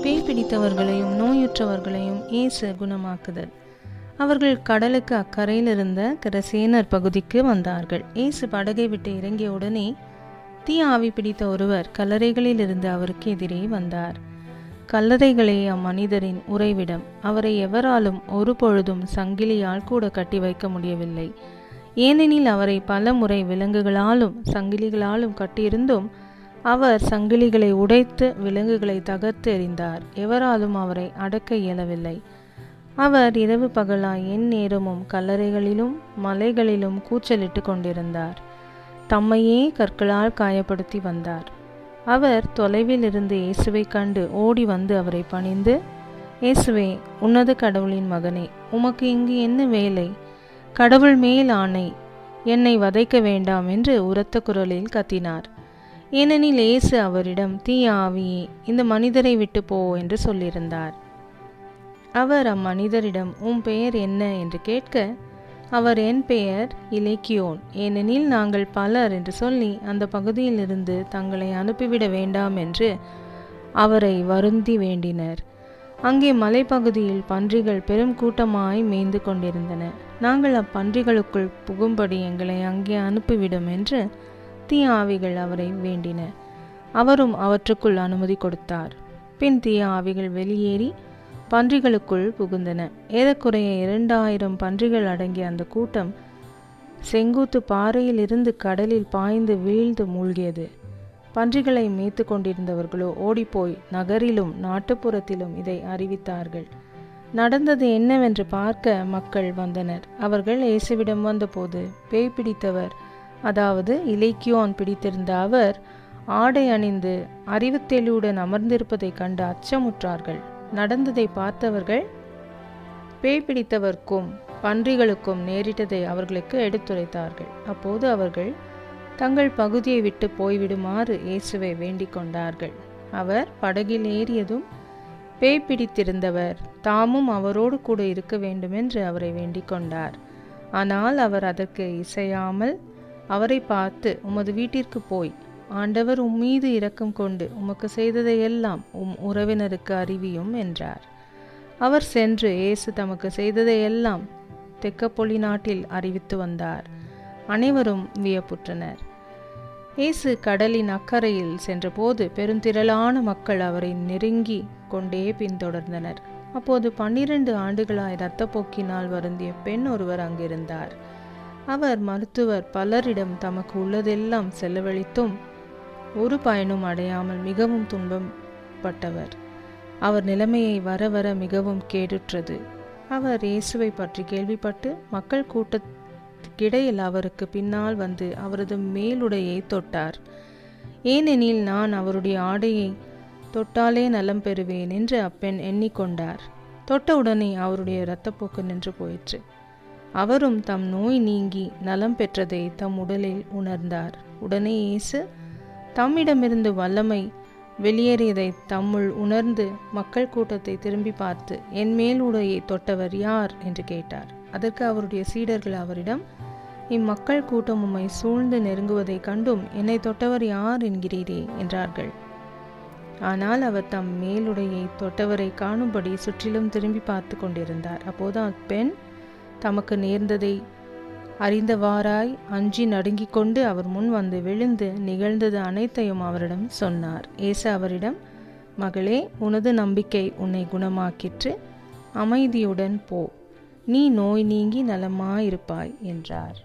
பேய் பிடித்தவர்களையும் நோயுற்றவர்களையும் இயேசு குணமாக்குதல். அவர்கள் கடலுக்கு அக்கறையில் இருந்த கிரசேனர் பகுதிக்கு வந்தார்கள். இயேசு படகை விட்டு இறங்கிய உடனே தீ ஆவி பிடித்த ஒருவர் கல்லறைகளில் இருந்து அவருக்கு எதிரே வந்தார். கல்லறைகளே அம்மனிதரின் உறைவிடம். அவரை எவராலும் ஒரு பொழுதும் சங்கிலியால் கூட கட்டி வைக்க முடியவில்லை. ஏனெனில் அவரை பல முறை விலங்குகளாலும் சங்கிலிகளாலும் கட்டியிருந்தும் அவர் சங்கிலிகளை உடைத்து விலங்குகளை தகர்த்து எறிந்தார். எவராலும் அவரை அடக்க இயலவில்லை. அவர் இரவு பகலாய் எந்நேரமும் கல்லறைகளிலும் மலைகளிலும் கூச்சலிட்டு கொண்டிருந்தார். தம்மையே கற்களால் காயப்படுத்தி வந்தார். அவர் தொலைவில் இருந்து இயேசுவை கண்டு ஓடி வந்து அவரை பணிந்து, இயேசுவே, உன்னத கடவுளின் மகனே, உமக்கு இங்கு என்ன வேலை? கடவுள் மேல் ஆணை, என்னை வதைக்க வேண்டாம் என்று உரத்த குரலில் கத்தினார். ஏனெனில் இயேசு அவரிடம், தீய ஆவியே, இந்த மனிதரை விட்டு போ என்று சொல்லியிருந்தார். அவர் அம்மனிதரிடம், உம் பெயர் என்ன என்று கேட்க, அவர், என் பெயர் இலேக்கியோன், ஏனெனில் நாங்கள் பலர் என்று சொல்லி அந்த பகுதியில் இருந்து தங்களை அனுப்பிவிட வேண்டாம் என்று அவரை வருந்தி வேண்டினர். அங்கே மலைப்பகுதியில் பன்றிகள் பெரும் கூட்டமாய் மேய்ந்து கொண்டிருந்தன. நாங்கள் அப்பன்றிகளுக்குள் புகும்படி எங்களை அங்கே அனுப்பிவிடும் என்று தீய ஆவிகள் அவரை வேண்டின. அவரும் அவற்றுக்குள் அனுமதி கொடுத்தார். பின் தீய ஆவிகள் வெளியேறி பன்றிகளுக்குள் புகுந்தன. ஏறக்குறைய 2000 பன்றிகள் அடங்கிய அந்த கூட்டம் செங்குத்து பாறையில் இருந்து கடலில் பாய்ந்து வீழ்ந்து மூழ்கியது. பன்றிகளை மேய்த்து கொண்டிருந்தவர்களோ ஓடிப்போய் நகரிலும் நாட்டுப்புறத்திலும் இதை அறிவித்தார்கள். நடந்தது என்னவென்று பார்க்க மக்கள் வந்தனர். அவர்கள் இயேசுவிடம் வந்தபோது பேய் பிடித்தவர், அதாவது இலேக்கியோன் பிடித்திருந்த அவர் ஆடை அணிந்து அறிவுத்தெளிவுடன் அமர்ந்திருப்பதை கண்டு அச்சமுற்றார்கள். நடந்ததை பார்த்தவர்கள் பேய் பிடித்தவர்க்கும் பன்றிகளுக்கும் நேரிட்டதை அவர்களுக்கு எடுத்துரைத்தார்கள். அப்போது அவர்கள் தங்கள் பகுதியை விட்டு போய்விடுமாறு இயேசுவை வேண்டிக் கொண்டார்கள். அவர் படகில் ஏறியதும் பேய் பிடித்திருந்தவர் தாமும் அவரோடு கூட இருக்க வேண்டுமென்று அவரை வேண்டிக் கொண்டார். ஆனால் அவர் அதற்கு இசையாமல் அவரை பார்த்து, உமது வீட்டிற்கு போய் ஆண்டவர் உம்மீது இரக்கம் கொண்டு உமக்கு செய்ததையெல்லாம் உறவினருக்கு அறிவியும் என்றார். அவர் சென்று இயேசு தமக்கு செய்ததையெல்லாம் தெக்கப்பொலி நாட்டில் அறிவித்து வந்தார். அனைவரும் வியப்புற்றனர். இயேசு கடலின் அக்கறையில் சென்றபோது பெருந்திரளான மக்கள் அவரை நெருங்கி கொண்டே பின்தொடர்ந்தனர். அப்போது 12 ஆண்டுகளாய் இரத்தப்போக்கினால் வருந்திய பெண் ஒருவர் அங்கிருந்தார். அவர் மருத்துவர் பலரிடம் தமக்கு உள்ளதெல்லாம் செலவழித்தும் ஒரு பயனும் அடையாமல் மிகவும் துன்பப்பட்டவர். அவர் நிலைமையை வர வர மிகவும் கேடுற்றது. அவர் இயேசுவை பற்றி கேள்விப்பட்டு மக்கள் கூட்டத்திற்கிடையில் அவருக்கு பின்னால் வந்து அவரது மேலுடையை தொட்டார். ஏனெனில் நான் அவருடைய ஆடையை தொட்டாலே நலம் பெறுவேன் என்று அப்பெண் எண்ணிக்கொண்டார். தொட்டவுடனே அவருடைய இரத்தப்போக்கு நின்று போயிற்று. அவரும் தம் நோய் நீங்கி நலம் பெற்றதை தம் உடலில் உணர்ந்தார். உடனே இயேசு தம்மிடமிருந்து வல்லமை வெளியேறியதை தம்முள் உணர்ந்து மக்கள் கூட்டத்தை திரும்பி பார்த்து, என் மேல் உடையை தொட்டவர் யார் என்று கேட்டார். அதற்கு அவருடைய சீடர்கள் அவரிடம், இம்மக்கள் கூட்டம் உம்மை சூழ்ந்து நெருங்குவதை கண்டும் என்னை தொட்டவர் யார் என்கிறீரே என்றார்கள். ஆனால் அவர் தம் மேலுடையை தொட்டவரை காணும்படி சுற்றிலும் திரும்பி பார்த்து கொண்டிருந்தார். அப்போது அப்பெண் தமக்கு நேர்ந்ததை அறிந்தவாறாய் அஞ்சி நடுங்கிக் கொண்டு அவர் முன் வந்து விழுந்து நிகழ்ந்தது அனைத்தையும் அவரிடம் சொன்னார். இயேசு அவரிடம், மகளே, உனது நம்பிக்கை உன்னை குணமாக்கிற்று, அமைதியுடன் போ, நீ நோய் நீங்கி நலமாயிருப்பாய் என்றார்.